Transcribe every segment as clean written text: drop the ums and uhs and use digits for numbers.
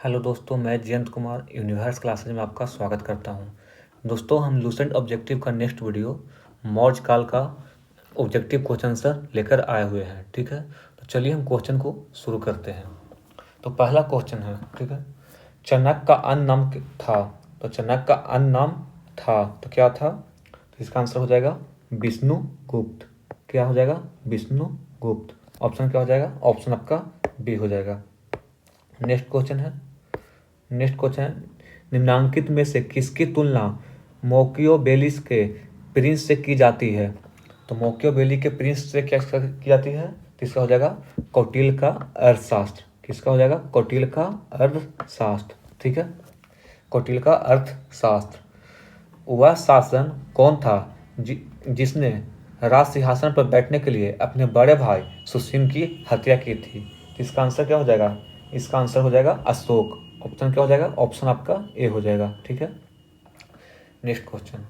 Hello दोस्तों, मैं Jayant Kumar universe classes में आपका स्वागत करता हूं। दोस्तों, हम लूसेंट ऑब्जेक्टिव का नेक्स्ट वीडियो मौर्ज काल का ऑब्जेक्टिव क्वेश्चन आंसर लेकर आए हुए हैं। ठीक है, तो चलिए हम क्वेश्चन को शुरू करते हैं। तो पहला क्वेश्चन है, ठीक है, चाणक्य का अन्य नाम था। तो चाणक्य का अन्य नाम था तो क्या था? तो इसका आंसर हो जाएगा विष्णुगुप्त। क्या हो जाएगा? विष्णुगुप्त। ऑप्शन क्या हो जाएगा? ऑप्शन आपका बी हो जाएगा। नेक्स्ट क्वेश्चन है निम्नांकित में से किसकी तुलना मोकियोबेलिस के प्रिंस से की जाती है? तो मोकियोबेली के प्रिंस से क्या की जाती है? तो इसका हो जाएगा कौटिल्य का अर्थशास्त्र। किसका हो जाएगा? कौटिल्य का अर्थशास्त्र। ठीक है, कौटिल्य का अर्थशास्त्र। वह शासन कौन था जिसने राज सिंहासन पर बैठने के लिए अपने बड़े भाई सुसीम की हत्या की थी? तो इसका आंसर क्या हो जाएगा? इसका आंसर हो जाएगा अशोक। ऑप्शन क्या हो जाएगा? ऑप्शन आपका ए हो जाएगा। ठीक है, नेक्स्ट क्वेश्चन,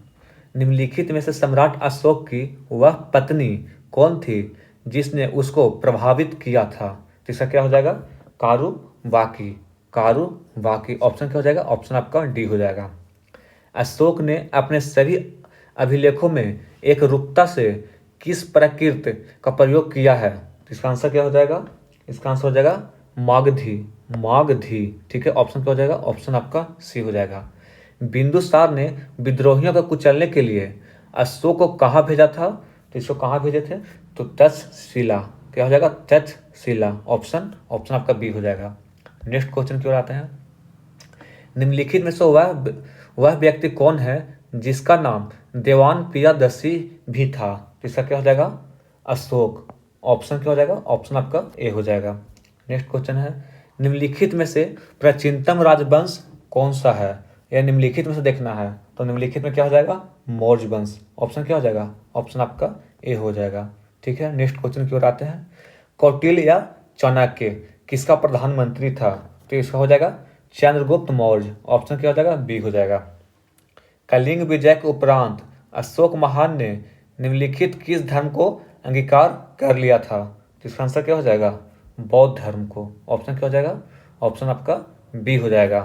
निम्नलिखित में से सम्राट अशोक की वह पत्नी कौन थी जिसने उसको प्रभावित किया था? तो इसका क्या हो जाएगा? कारुबाकी। कारुबाकी। ऑप्शन क्या हो जाएगा? ऑप्शन आपका डी हो जाएगा। अशोक ने अपने सभी अभिलेखों में एक रुकता से किस प्रकृति का प्रयोग किया है? तो इसका आंसर क्या हो जाएगा? इसका आंसर हो जाएगा मागधी। मागधी। ठीक है, ऑप्शन क्या हो जाएगा? ऑप्शन आपका सी हो जाएगा। बिंदुसार ने विद्रोहियों को कुचलने के लिए अशोक को कहाँ भेजा था? तो इसको कहाँ भेजे थे? तो तक्षशिला। क्या हो जाएगा? तक्षशिला। ऑप्शन ऑप्शन आपका बी हो जाएगा। नेक्स्ट क्वेश्चन की ओर आते हैं। निम्नलिखित में से वह व्यक्ति कौन है जिसका नाम देवान प्रियदर्शी भी था? तो इसका क्या हो जाएगा? अशोक। ऑप्शन क्या हो जाएगा? ऑप्शन आपका ए हो जाएगा। नेक्स्ट क्वेश्चन है, निम्नलिखित में से प्राचीनतम राजवंश कौन सा है? यह निम्नलिखित में से देखना है। तो निम्नलिखित में क्या हो जाएगा? मौर्य वंश। ऑप्शन क्या हो जाएगा? ऑप्शन आपका ए हो जाएगा। ठीक है, नेक्स्ट क्वेश्चन की ओर आते हैं। कौटिल्य या चाणक्य किसका प्रधानमंत्री था? तो इसका हो जाएगा चंद्रगुप्त मौर्य। ऑप्शन क्या हो जाएगा? बी हो जाएगा। कलिंग विजय के उपरांत अशोक महान ने निम्नलिखित किस धर्म को अंगीकार कर लिया था? तो इसका आंसर क्या हो जाएगा? बौद्ध धर्म को। ऑप्शन क्या हो जाएगा? ऑप्शन आपका बी हो जाएगा।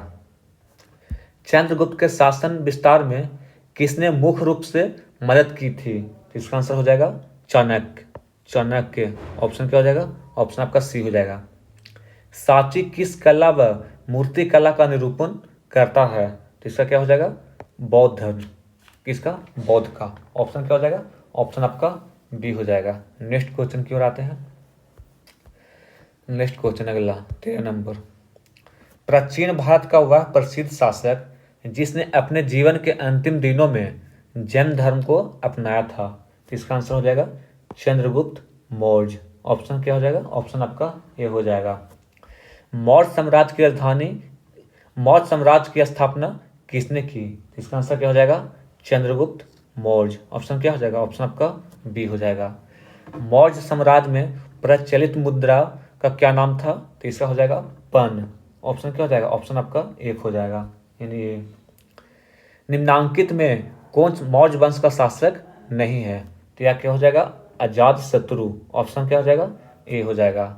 चंद्रगुप्त के शासन विस्तार में किसने मुख्य रूप से मदद की थी? तो इसका आंसर हो जाएगा चाणक्य। चाणक्य। ऑप्शन क्या हो जाएगा? ऑप्शन आपका सी हो जाएगा। सांची किस कला व मूर्ति कला का निरूपण करता है? तो इसका क्या हो जाएगा? बौद्ध धर्म। किसका? बौद्ध का। ऑप्शन क्या हो जाएगा? ऑप्शन आपका बी हो जाएगा। नेक्स्ट क्वेश्चन की ओर आते हैं। नेक्स्ट क्वेश्चन अगला 13 नंबर, प्राचीन भारत का वह प्रसिद्ध शासक जिसने अपने जीवन के अंतिम दिनों में जैन धर्म को अपनाया था? तो इसका आंसर हो जाएगा चंद्रगुप्त मौर्य। ऑप्शन क्या हो जाएगा? ऑप्शन आपका ए हो जाएगा। मौर्य साम्राज्य की राजधानी मौर्य साम्राज्य की स्थापना किसने की? इसका आंसर क्या हो जाएगा? चंद्रगुप्त मौर्य। ऑप्शन क्या हो जाएगा? ऑप्शन आपका बी हो जाएगा। मौर्य साम्राज्य में प्रचलित मुद्रा का क्या नाम था? तो इसका हो जाएगा पन। ऑप्शन क्या हो जाएगा? ऑप्शन आपका एक हो जाएगा, यानी ये। निम्नांकित में कौन मौर्य वंश का शासक नहीं है? तो यह क्या हो जाएगा? अजात शत्रु। ऑप्शन क्या हो जाएगा? ए हो जाएगा।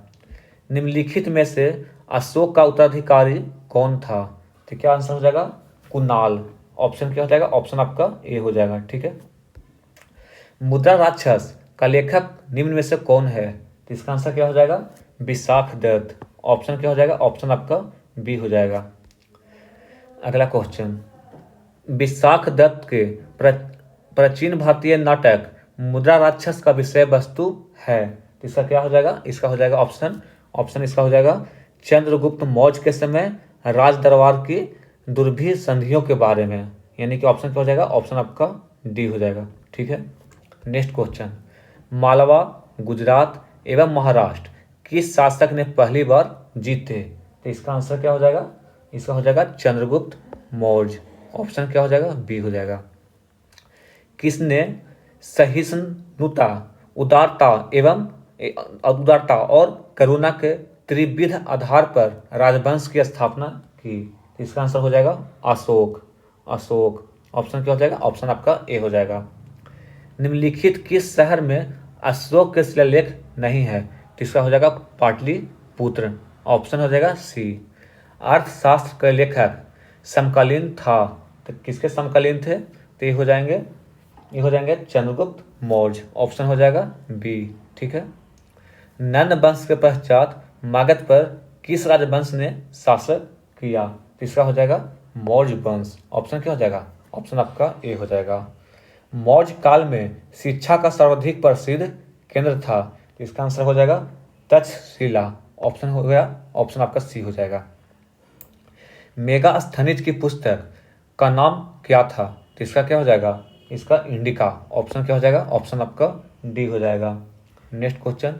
निम्नलिखित में से अशोक का उत्तराधिकारी कौन था? तो क्या आंसर हो जाएगा? कुणाल। ऑप्शन क्या हो जाएगा? ऑप्शन आपका ए हो जाएगा। ठीक है, मुद्रा राक्षस का लेखक निम्न में से कौन है? तो इसका आंसर क्या हो जाएगा? विशाखदत्त। ऑप्शन क्या हो जाएगा? ऑप्शन आपका बी हो जाएगा। अगला क्वेश्चन, विशाखदत्त के प्राचीन भारतीय नाटक मुद्रा राक्षस का विषय वस्तु है? तो इसका क्या हो जाएगा? इसका हो जाएगा ऑप्शन ऑप्शन इसका हो जाएगा चंद्रगुप्त मौर्य के समय राज दरबार की दुर्भिक्ष संधियों के बारे में, यानी कि ऑप्शन क्या हो जाएगा? ऑप्शन आपका डी हो जाएगा। ठीक है, नेक्स्ट क्वेश्चन, मालवा, गुजरात एवं महाराष्ट्र किस शासक ने पहली बार जीते? तो इसका आंसर क्या हो जाएगा? इसका हो जाएगा चंद्रगुप्त मौर्य। ऑप्शन क्या हो जाएगा? बी हो जाएगा। किसने सहिष्णुता, उदारता और करुणा के त्रिविध आधार पर राजवंश की स्थापना की? तो इसका आंसर हो जाएगा अशोक। अशोक। ऑप्शन क्या हो जाएगा? ऑप्शन आपका ए हो जाएगा। निम्नलिखित किस शहर में अशोक के शिलालेख नहीं है? तो इसका हो जाएगा पाटलिपुत्र। ऑप्शन हो जाएगा सी। अर्थशास्त्र के लेखक समकालीन था। तो किसके समकालीन थे? तो ये हो जाएंगे चंद्रगुप्त मौर्य। ऑप्शन हो जाएगा बी। ठीक है। नंद वंश के पश्चात मगध पर किस राजवंश ने शासन किया? तो इसका हो जाएगा मौर्य वंश। ऑप्शन क्या हो जाएगा? ऑप्शन आपका ए हो जाएगा। मौर्य काल में शिक्षा का सर्वाधिक प्रसिद्ध केंद्र था। तो इसका आंसर हो जाएगा तक्षशिला। ऑप्शन हो गया, ऑप्शन आपका सी हो जाएगा। मेगास्थनीज की पुस्तक का नाम क्या था? तो इसका क्या हो जाएगा? इसका इंडिका। ऑप्शन क्या हो जाएगा? ऑप्शन आपका डी हो जाएगा। नेक्स्ट क्वेश्चन,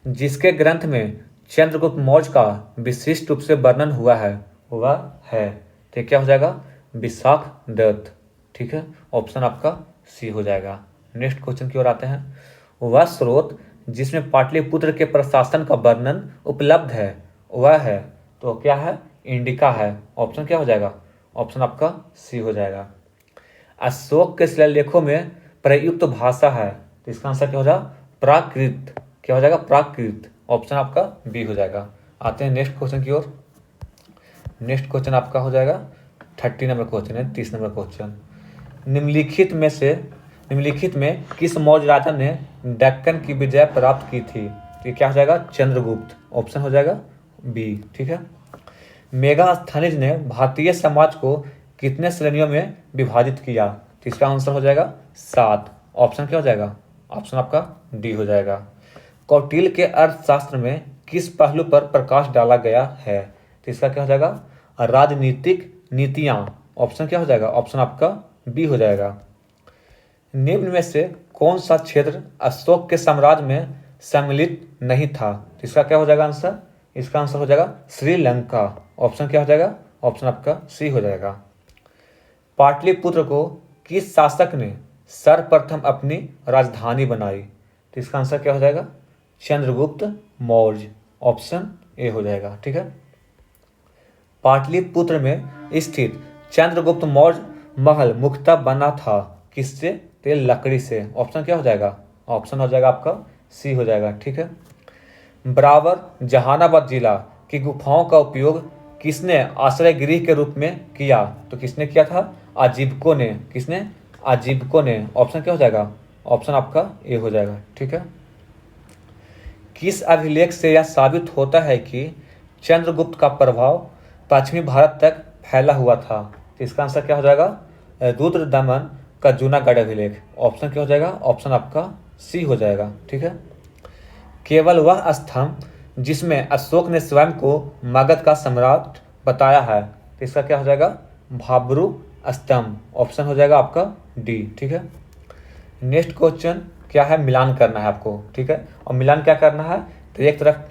जिसके ग्रंथ में चंद्रगुप्त मौर्य का विशिष्ट रूप से वर्णन हुआ है वह है? तो क्या हो जाएगा? विशाखदत्त। ठीक है। ऑप्शन आपका सी हो जाएगा। नेक्स्ट क्वेश्चन की ओर आते हैं। वह स्रोत जिसमें पाटलिपुत्र के प्रशासन का वर्णन उपलब्ध है वह है? तो क्या है? इंडिका है। ऑप्शन क्या हो जाएगा? ऑप्शन आपका सी हो जाएगा। अशोक के शिलालेखों में प्रयुक्त भाषा है। तो इसका आंसर क्या हो जाएगा? प्राकृत। क्या हो जाएगा? प्राकृत। ऑप्शन आपका बी हो जाएगा। आते हैं नेक्स्ट क्वेश्चन की ओर। नेक्स्ट क्वेश्चन आपका हो जाएगा 30 नंबर क्वेश्चन है, 30 नंबर क्वेश्चन। निम्नलिखित में किस मौर्य राजा ने दक्कन की विजय प्राप्त की थी? तो ये क्या हो जाएगा? चंद्रगुप्त। ऑप्शन हो जाएगा बी। ठीक है। मेगास्थनीज ने भारतीय समाज को कितने श्रेणियों में विभाजित किया? तो इसका आंसर हो जाएगा 7। ऑप्शन क्या हो जाएगा? ऑप्शन आपका डी हो जाएगा। कौटिल्य के अर्थशास्त्र में किस पहलू पर प्रकाश डाला गया है? तो इसका क्या हो जाएगा? राजनीतिक नीतियां। ऑप्शन क्या हो जाएगा? ऑप्शन आपका बी हो जाएगा। निम्न में से कौन सा क्षेत्र अशोक के साम्राज्य में सम्मिलित नहीं था? तो इसका क्या हो जाएगा आंसर? इसका आंसर हो जाएगा श्रीलंका। ऑप्शन क्या हो जाएगा? ऑप्शन आपका सी हो जाएगा। पाटलिपुत्र को किस शासक ने सर्वप्रथम अपनी राजधानी बनाई? तो इसका आंसर क्या हो जाएगा? चंद्रगुप्त मौर्य। ऑप्शन ए हो जाएगा। ठीक है। पाटलिपुत्र में स्थित चंद्रगुप्त मौर्य महल मुख्यतः बना था किससे? तो ये लकड़ी से। ऑप्शन क्या हो जाएगा? ऑप्शन हो जाएगा आपका सी हो जाएगा। ठीक है। बराबर जहानाबाद जिला की गुफाओं का उपयोग किसने आश्रय गृह के रूप में किया? तो किसने किया था? आजीविकों ने। किसने? आजीविकों ने। ऑप्शन क्या हो जाएगा? ऑप्शन आपका ए हो जाएगा। ठीक है। किस अभिलेख से यह साबित होता है कि चंद्रगुप्त का प्रभाव पश्चिमी भारत तक फैला हुआ था? तो इसका आंसर क्या हो जाएगा? रुद्रदमन का जूनागढ़ अभिलेख। ऑप्शन क्या हो जाएगा? ऑप्शन आपका सी हो जाएगा। ठीक है। केवल वह स्तंभ जिसमें अशोक ने स्वयं को मगध का सम्राट बताया है, तो इसका क्या हो जाएगा? भाब्रू स्तंभ। ऑप्शन हो जाएगा आपका डी। ठीक है। नेक्स्ट क्वेश्चन क्या है? मिलान करना है आपको। ठीक है। और मिलान क्या करना है? तो एक तरफ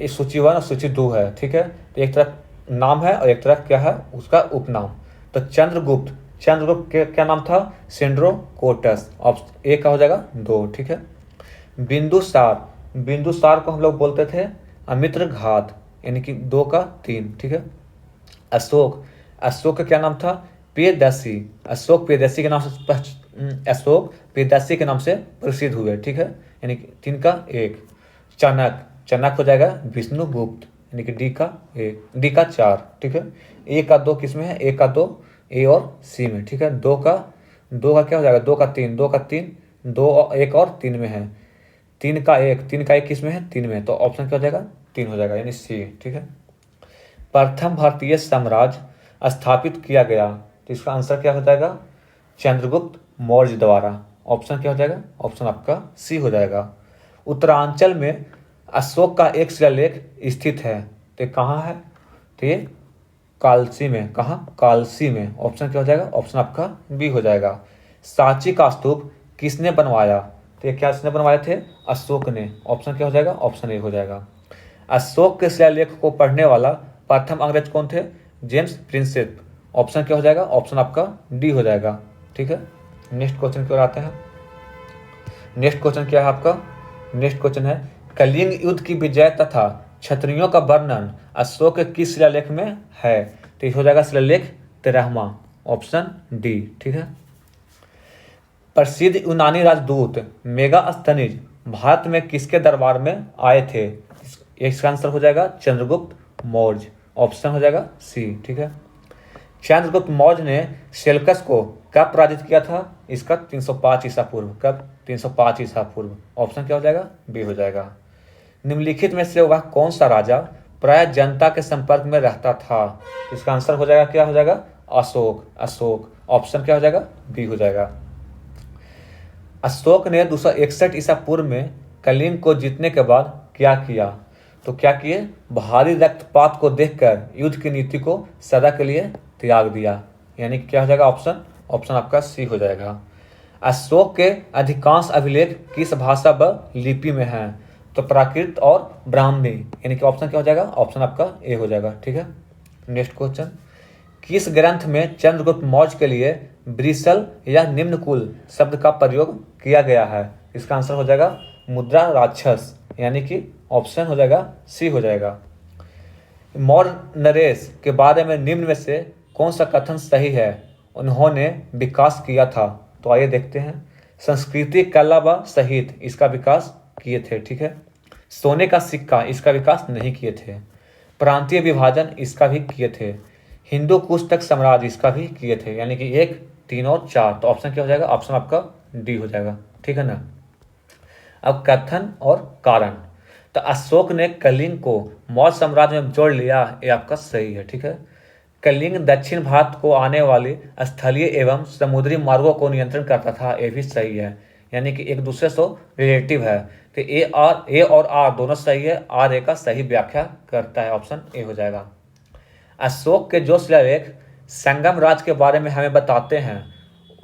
सूची 1 और सूची 2 है। ठीक है। तो एक तरफ नाम है और एक तरफ क्या है? उसका उपनाम। तो चंद्रगुप्त के क्या नाम था? सेंड्रोकोटस। ऑप्शन ए का हो जाएगा 2। ठीक है। बिंदुसार को हम लोग बोलते थे अमित्र घात, यानी कि 2 का 3। ठीक है। अशोक का क्या नाम था? प्रियदर्शी। अशोक प्रियदर्शी के नाम से प्रसिद्ध हुए। ठीक है। यानी कि 3 का 1। चनक हो जाएगा विष्णुगुप्त, यानी कि डी का 4। ठीक है। ए का 2 किस में है? ए का 2 ए और सी में। ठीक है। 2 का क्या हो जाएगा? 2 का 3 2 1 और 3 में है। 3 का 1 किस में है? 3 में। तो ऑप्शन क्या हो जाएगा? 3 हो जाएगा, यानी सी। ठीक है। प्रथम भारतीय साम्राज्य स्थापित किया गया, तो इसका आंसर क्या हो जाएगा? चंद्रगुप्त मौर्य द्वारा। ऑप्शन क्या हो जाएगा? ऑप्शन आपका सी हो जाएगा। उत्तरांचल में अशोक का एक शिलालेख स्थित है, तो कहाँ है? तो ये कालसी में। कहाँ? कालसी में। ऑप्शन क्या हो जाएगा? ऑप्शन आपका बी हो जाएगा। सांची का स्तूप किसने बनवाया? तो ये क्या किसने बनवाए थे? अशोक ने। ऑप्शन क्या हो जाएगा? ऑप्शन ए हो जाएगा। अशोक के शिलालेख को पढ़ने वाला प्रथम अंग्रेज कौन थे? James Prinsep. ऑप्शन क्या हो जाएगा? ऑप्शन आपका डी हो जाएगा। ठीक है। नेक्स्ट क्वेश्चन की ओर आते हैं। नेक्स्ट क्वेश्चन क्या है आपका? नेक्स्ट क्वेश्चन है कलिंग युद्ध की विजय तथा क्षत्रियों का वर्णन अशोक के किस शिलालेख में है? तो ये हो जाएगा शिलालेख 13वां। Option D. ठीक है। प्रसिद्ध यूनानी राजदूत मेगास्थनीज भारत में किसके दरबार में आए थे? इसका आंसर हो जाएगा चंद्रगुप्त मौर्य। ऑप्शन हो जाएगा सी। ठीक है। चंद्रगुप्त मौर्य ने सेल्कस को कब पराजित किया था? इसका 305 ईसा पूर्व। कब? 305 ईसा पूर्व। ऑप्शन क्या हो जाएगा? बी हो जाएगा। निम्नलिखित में से वह कौन सा राजा प्राय जनता के संपर्क में रहता था? इसका आंसर हो जाएगा, क्या हो जाएगा? अशोक। अशोक। ऑप्शन क्या हो जाएगा? बी हो जाएगा। अशोक ने 261 ईसा पूर्व में कलिंग को जीतने के बाद क्या किया? तो क्या किए? भारी रक्तपात को देखकर युद्ध की नीति को सदा के लिए त्याग दिया। यानी कि क्या हो जाएगा? ऑप्शन ऑप्शन आपका सी हो जाएगा। अशोक के अधिकांश अभिलेख किस भाषा व लिपि में हैं? तो प्राकृत और ब्राह्मी। यानी कि ऑप्शन क्या हो जाएगा? ऑप्शन आपका ए हो जाएगा। ठीक है। नेक्स्ट क्वेश्चन, किस ग्रंथ में चंद्रगुप्त मौर्य के लिए ब्रिसल या निम्नकुल शब्द का प्रयोग किया गया है? इसका आंसर हो जाएगा मुद्रा राक्षस। यानी कि ऑप्शन हो जाएगा सी हो जाएगा। मौर्य नरेश के बारे में निम्न में से कौन सा कथन सही है? उन्होंने विकास किया था। तो आइए देखते हैं। संस्कृति, कला व साहित्य इसका विकास किए थे। ठीक है। सोने का सिक्का इसका विकास नहीं किए थे। प्रांतीय विभाजन इसका भी किए थे। हिंदू कुश तक साम्राज्य इसका भी किए थे। यानी कि 1, 3 और 4। तो ऑप्शन क्या हो जाएगा? ऑप्शन आपका डी हो जाएगा। ठीक है ना। अब कथन और कारण। तो अशोक ने कलिंग को मौर्य साम्राज्य में जोड़ लिया, ये आपका सही है। ठीक है। कलिंग दक्षिण भारत को आने वाले स्थलीय एवं समुद्री मार्गों को नियंत्रण करता था, ये भी सही है। यानी कि एक दूसरे से रिलेटिव है। तो ए और आर दोनों सही है। आर ए का सही व्याख्या करता है। ऑप्शन ए हो जाएगा। अशोक के जो शिलालेख संगम राज के बारे में हमें बताते हैं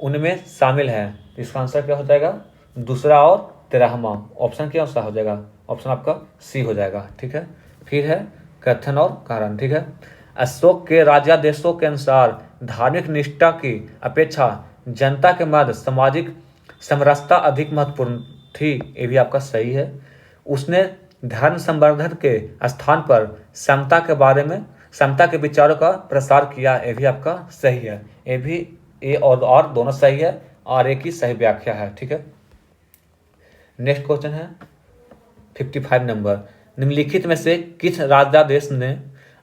उनमें शामिल हैं। इसका आंसर क्या हो जाएगा? दूसरा और 13वां। ऑप्शन क्या हो जाएगा? ऑप्शन आपका सी हो जाएगा। ठीक है। फिर है कथन और कारण। ठीक है। अशोक के राजादेशों के अनुसार धार्मिक निष्ठा की अपेक्षा जनता के मध्य सामाजिक समरसता अधिक महत्वपूर्ण थी, ये भी आपका सही है। उसने धर्म संवर्धन के स्थान पर समता के विचारों का प्रसार किया, ये भी आपका सही है। ये भी ए और आर दोनों सही है। आर ए की सही व्याख्या है। ठीक है। नेक्स्ट क्वेश्चन है 55 नंबर, निम्नलिखित में से किस राजादेश ने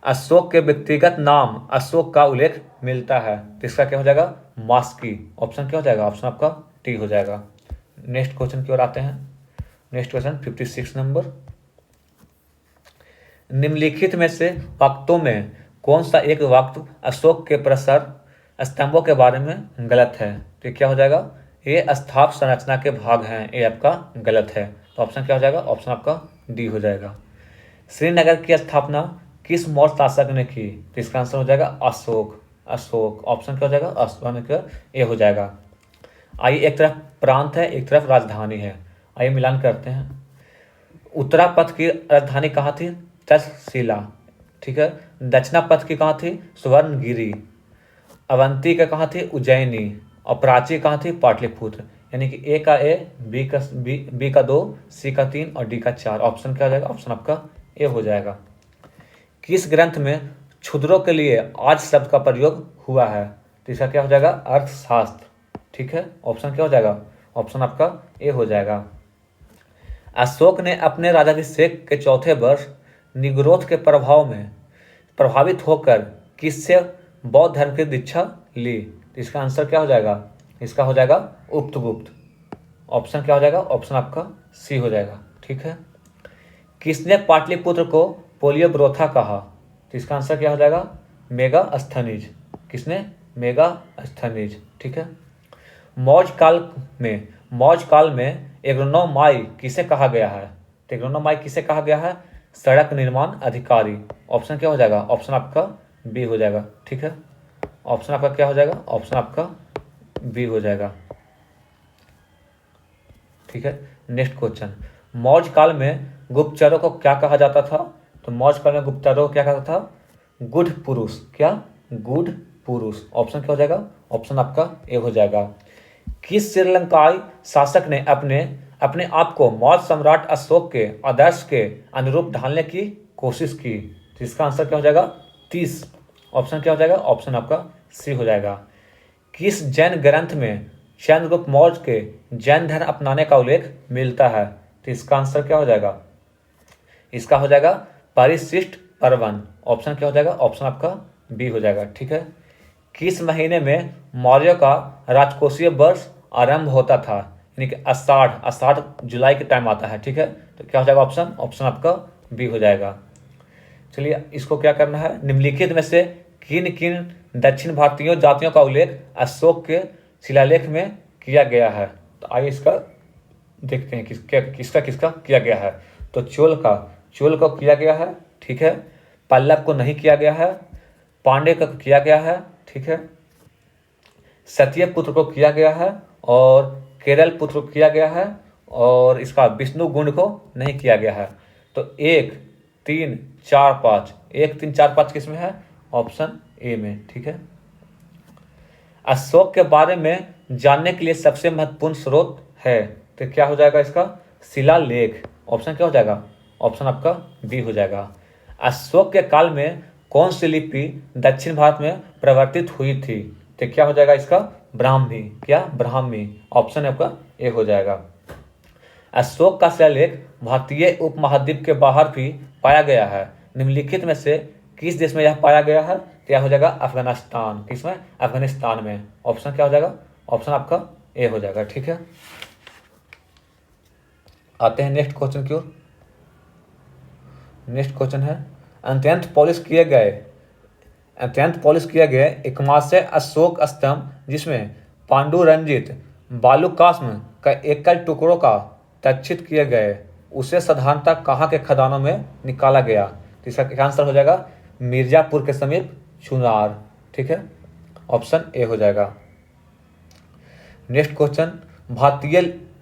अशोक के व्यक्तिगत नाम अशोक का उल्लेख मिलता है? तो इसका क्या हो जाएगा? मास्की। ऑप्शन क्या हो जाएगा? ऑप्शन आपका टी हो जाएगा। नेक्स्ट क्वेश्चन की ओर आते हैं। नेक्स्ट क्वेश्चन 56 नंबर, निम्नलिखित में से वक्तों में कौन सा एक वक्त अशोक के प्रसर स्तंभों के बारे में गलत है? तो क्या हो जाएगा? ये स्थाप संरचना के भाग हैं, ये आपका गलत है। तो ऑप्शन क्या हो जाएगा? ऑप्शन आपका डी हो जाएगा। श्रीनगर की स्थापना किस मौर्य शासक ने की? तो इसका आंसर हो जाएगा अशोक। अशोक। ऑप्शन क्या हो जाएगा? अशोक ए हो जाएगा। आइए, एक तरफ प्रांत है, एक तरफ राजधानी है। आइए मिलान करते हैं। उत्तरापथ की राजधानी कहाँ थी? तक्षशिला। ठीक है। दक्षिणापथ की कहाँ थी? स्वर्णगिरी। अवंती का कहाँ थी? उज्जैनी। और प्राची कहाँ थी? पाटलिपुत्र। यानी कि ए का ए, बी का 2, सी का 3 और डी का 4। ऑप्शन क्या हो जाएगा? ऑप्शन आपका ए हो जाएगा। किस ग्रंथ में क्षुद्रों के लिए आज शब्द का प्रयोग हुआ है? तो इसका क्या हो जाएगा? अर्थशास्त्र। ठीक है। ऑप्शन क्या हो जाएगा? ऑप्शन आपका ए हो जाएगा। अशोक ने अपने राजाभिषेक के चौथे वर्ष निग्रोध के प्रभाव में प्रभावित होकर किससे बौद्ध धर्म की दीक्षा ली? तो इसका आंसर क्या हो जाएगा? इसका हो जाएगा उपगुप्त। ऑप्शन क्या हो जाएगा? ऑप्शन आपका सी हो जाएगा। ठीक है। किसने पाटलिपुत्र को पोलियोब्रोथा कहा? तो इसका आंसर क्या हो जाएगा? मेगास्थनीज। किसने? मेगास्थनीज। ठीक है। मौर्य काल में एग्रोनोमाई किसे कहा गया है? तो एग्रोनोमाई किसे कहा गया है? सड़क निर्माण अधिकारी। ऑप्शन क्या हो जाएगा? ऑप्शन आपका बी हो जाएगा। ठीक है। ऑप्शन आपका क्या हो जाएगा? ऑप्शन आपका बी हो जाएगा। ठीक है। नेक्स्ट क्वेश्चन, मौर्य काल में गुप्तचरों को क्या कहा जाता था? तो मौर्य काल में गुप्तचरों को क्या कहा था? गुड पुरुष। क्या? गुड पुरुष। ऑप्शन क्या हो जाएगा? ऑप्शन आपका ए हो जाएगा। किस श्रीलंकाई शासक ने अपने आप को मौर्य सम्राट अशोक के आदर्श के अनुरूप ढालने की कोशिश की? तो इसका आंसर क्या हो जाएगा? 30। ऑप्शन क्या हो जाएगा? ऑप्शन आपका सी हो जाएगा। किस जैन ग्रंथ में चंद्रगुप्त मौर्य के जैन धर्म अपनाने का उल्लेख मिलता है? तो इसका आंसर क्या हो जाएगा? इसका हो जाएगा परिशिष्ट परवन। ऑप्शन क्या हो जाएगा? ऑप्शन आपका बी हो जाएगा। ठीक है। किस महीने में मौर्यों का राजकोषीय वर्ष आरंभ होता था? यानी कि आषाढ़, आषाढ़ जुलाई के टाइम आता है। ठीक है, तो क्या हो जाएगा ऑप्शन? ऑप्शन आपका बी हो जाएगा। चलिए इसको क्या करना है, निम्नलिखित में से किन किन दक्षिण भारतीय जातियों का उल्लेख अशोक के शिलालेख में किया गया है? तो आइए इसका देखते हैं किसका किसका किया गया है। तो चोल का किया गया है। ठीक है। पल्लव को नहीं किया गया है। पांडे का किया गया है। ठीक है। सत्य पुत्र को किया गया है और केरल पुत्र को किया गया है और इसका विष्णु गुण को नहीं किया गया है। तो 1 3 4 5, 1 3 4 5 किस में है? ऑप्शन ए में। ठीक है। अशोक के बारे में जानने के लिए सबसे महत्वपूर्ण स्रोत है, तो क्या हो जाएगा इसका? शिलालेख। ऑप्शन क्या हो जाएगा? ऑप्शन आपका बी हो जाएगा। अशोक के काल में कौन सी लिपि दक्षिण भारत में प्रवर्तित हुई थी? तो क्या हो जाएगा इसका? ब्राह्मी। क्या? ब्राह्मी। ऑप्शन आपका ए हो जाएगा। अशोक का शिलालेख भारतीय उपमहाद्वीप के बाहर भी पाया गया है। निम्नलिखित में से किस देश में यह पाया गया है? क्या हो जाएगा? अफगानिस्तान। किसमें? अफगानिस्तान में। ऑप्शन क्या हो जाएगा? ऑप्शन आपका ए हो जाएगा। ठीक है। आते हैं नेक्स्ट क्वेश्चन की ओर। नेक्स्ट क्वेश्चन है, अत्यंत पॉलिश किए गए एकमास्य अशोक स्तंभ जिसमें पांडुरंजित बालुकास्म का एकल टुकड़ों का तक्षित किए गए, उसे साधारणतः कहाँ के खदानों में निकाला गया? तो इसका आंसर हो जाएगा मिर्जापुर के समीप चुनार। ठीक है। ऑप्शन ए हो जाएगा। नेक्स्ट क्वेश्चन,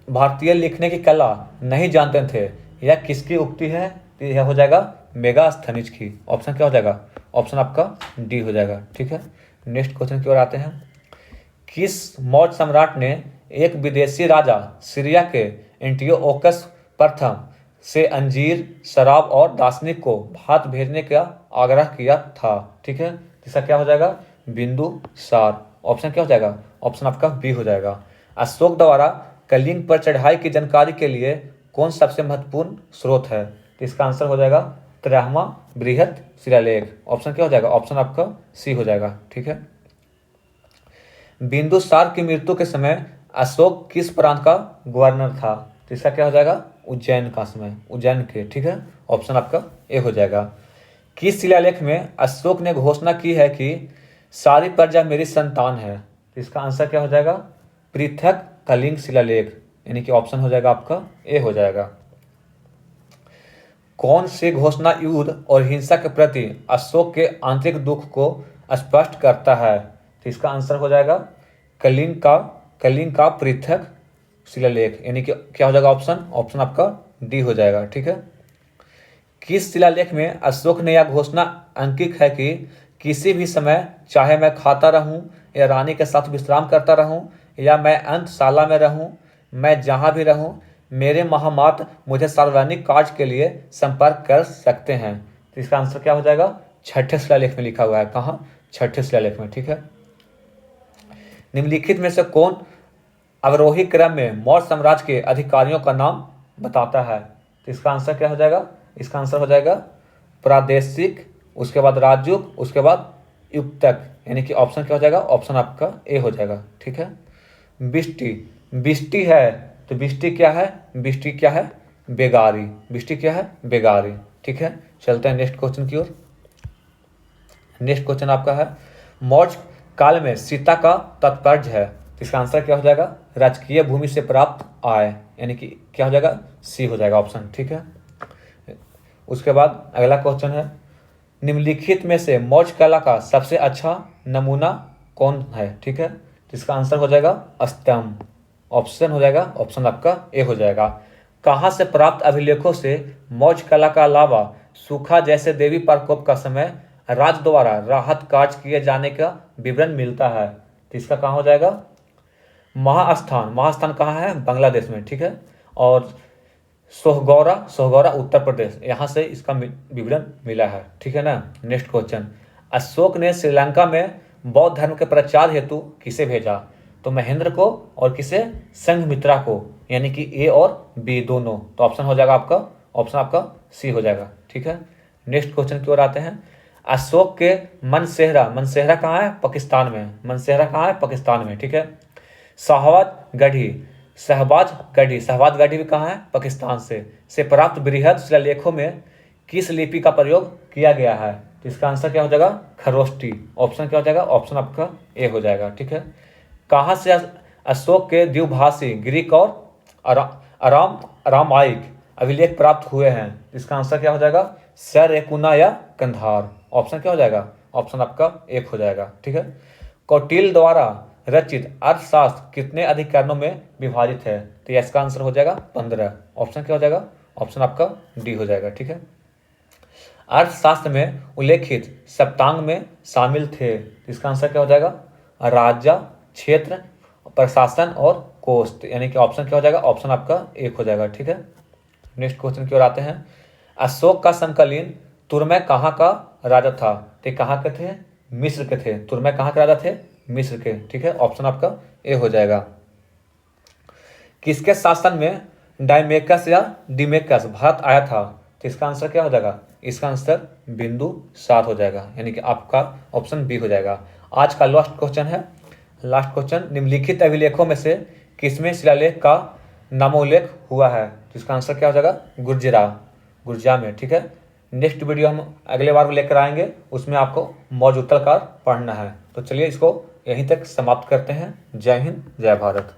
भारतीय लिखने की कला नहीं जानते थे, यह किसकी उक्ति है? तो यह हो जाएगा मेगास्थनीज की। ऑप्शन क्या हो जाएगा? ऑप्शन आपका डी हो जाएगा। ठीक है। नेक्स्ट क्वेश्चन की ओर आते हैं। किस मौर्य सम्राट ने एक विदेशी राजा सीरिया के एंटियोकस प्रथम से अंजीर, शराब और दार्शनिक को भारत भेजने का आग्रह किया था? ठीक है। इसका क्या हो जाएगा? बिंदुसार। ऑप्शन क्या हो जाएगा? ऑप्शन आपका बी हो जाएगा। अशोक द्वारा कलिंग पर चढ़ाई की जानकारी के लिए कौन सबसे महत्वपूर्ण स्रोत है? तो इसका आंसर हो जाएगा 13वां बृहत शिलालेख। ऑप्शन क्या हो जाएगा? ऑप्शन आपका सी हो जाएगा। ठीक है। बिंदुसार की मृत्यु के समय अशोक किस प्रांत का गवर्नर था? तो इसका क्या हो जाएगा? उज्जैन का समय, उज्जैन के। ठीक है। ऑप्शन आपका ए हो जाएगा। किस शिलालेख में अशोक ने घोषणा की है कि सारी प्रजा मेरी संतान है? तो इसका आंसर क्या हो जाएगा? पृथक कलिंग शिलालेख, यानी कि ऑप्शन हो जाएगा आपका ए हो जाएगा। कौन सी घोषणा युद्ध और हिंसा के प्रति अशोक के आंतरिक दुख को स्पष्ट करता है? तो इसका आंसर हो जाएगा कलिंग का पृथक शिलालेख, यानी कि क्या हो जाएगा ऑप्शन? ऑप्शन आपका डी हो जाएगा। ठीक है। किस शिलालेख में अशोक ने यह घोषणा अंकित है कि किसी भी समय चाहे मैं खाता रहूं या रानी के साथ विश्राम करता रहूं या मैं अंतशाला में रहूं, मैं जहां भी रहूं, मेरे महामात्र मुझे सार्वजनिक कार्य के लिए संपर्क कर सकते हैं? तो इसका आंसर क्या हो जाएगा? छठे शिलालेख में लिखा हुआ है। कहाँ? छठे शिलालेख में। ठीक है। निम्नलिखित में से कौन अवरोही क्रम में मौर्य साम्राज्य के अधिकारियों का नाम बताता है? तो इसका आंसर क्या हो जाएगा? इसका आंसर हो जाएगा प्रादेशिक, उसके बाद राजयुग, उसके बाद युक्तक, यानी कि ऑप्शन क्या हो जाएगा? ऑप्शन आपका ए हो जाएगा। ठीक है। बिष्टी है, तो बिष्टी क्या है? बिष्टी क्या है? बेगारी। बिष्टी क्या है? बेगारी। ठीक है। चलते हैं नेक्स्ट क्वेश्चन की ओर। नेक्स्ट क्वेश्चन आपका है, मौर्य काल में सीता का तात्पर्य है? तो इसका आंसर क्या हो जाएगा? राजकीय भूमि से प्राप्त आय, यानी कि क्या हो जाएगा? सी हो जाएगा ऑप्शन। ठीक है। उसके बाद अगला क्वेश्चन है, निम्नलिखित में से मौर्य कला का सबसे अच्छा नमूना कौन है? ठीक है। तो इसका आंसर हो जाएगा स्तंभ। ऑप्शन हो जाएगा, ऑप्शन आपका ए हो जाएगा। कहाँ से प्राप्त अभिलेखों से मौर्य कला का अलावा सूखा जैसे देवी प्रकोप का समय राज्य द्वारा राहत कार्य किए जाने का विवरण मिलता है? तो इसका कहाँ हो जाएगा? महास्थान कहाँ है? बांग्लादेश में। ठीक है। और सोहगौरा उत्तर प्रदेश, यहाँ से इसका विवरण मिला है। ठीक है ना। नेक्स्ट क्वेश्चन, अशोक ने श्रीलंका में बौद्ध धर्म के प्रचार हेतु किसे भेजा? तो महेंद्र को और किसे? संघमित्रा को, यानी कि ए और बी दोनों। तो ऑप्शन हो जाएगा आपका, ऑप्शन आपका सी हो जाएगा। ठीक है। नेक्स्ट क्वेश्चन की ओर आते हैं। अशोक के मनसेहरा, मनसेहरा कहाँ है? पाकिस्तान में। मनसेहरा कहाँ है? पाकिस्तान में, ठीक है। शहबाज गढ़ी, शहबाज गढ़ी, शहबाज गढ़ी भी कहाँ है? पाकिस्तान से प्राप्त बृहद शिलालेखों में किस लिपि का प्रयोग किया गया है? तो इसका आंसर क्या हो जाएगा? खरोष्टी। ऑप्शन क्या हो जाएगा? ऑप्शन आपका ए हो जाएगा, ठीक है। कहाँ से अशोक के द्विभाषी ग्रीक और अरामाइक अभिलेख प्राप्त हुए हैं? इसका आंसर क्या हो जाएगा? सरेकुना या कंधार। ऑप्शन क्या हो जाएगा? ऑप्शन आपका एक हो जाएगा, ठीक है। कौटिल्य द्वारा रचित अर्थशास्त्र कितने अधिकरणों में विभाजित है? तो इसका आंसर हो जाएगा 15। ऑप्शन क्या हो जाएगा? ऑप्शन आपका डी हो जाएगा, ठीक है। अर्थशास्त्र में उल्लेखित सप्तांग में शामिल थे, इसका आंसर क्या हो जाएगा? राज्य, क्षेत्र, प्रशासन और कोष्ठ, यानी कि ऑप्शन क्या हो जाएगा? ऑप्शन आपका एक हो जाएगा, ठीक है। नेक्स्ट क्वेश्चन की ओर आते हैं। अशोक का समकालीन तुर्मै कहाँ का राजा था? तो कहाँ के थे? मिस्र के थे। तुर्मै कहाँ के राजा थे? मिस्र के, ठीक है। ऑप्शन आपका ए हो जाएगा। किसके शासन में डायमेकस या डिमेकस भारत आया था? तो इसका आंसर क्या हो जाएगा? इसका आंसर बिंदुसार हो जाएगा, यानी कि आपका ऑप्शन बी हो जाएगा। आज का लास्ट क्वेश्चन है। लास्ट क्वेश्चन, निम्नलिखित अभिलेखों में से किसमें शिलालेख का नामोल्लेख हुआ है? तो इसका आंसर क्या हो जाएगा? गुर्जा में, ठीक है। नेक्स्ट वीडियो हम अगले बार लेकर आएंगे, उसमें आपको मौजूदा काल पढ़ना है। तो चलिए इसको यहीं तक समाप्त करते हैं। जय हिंद, जय भारत।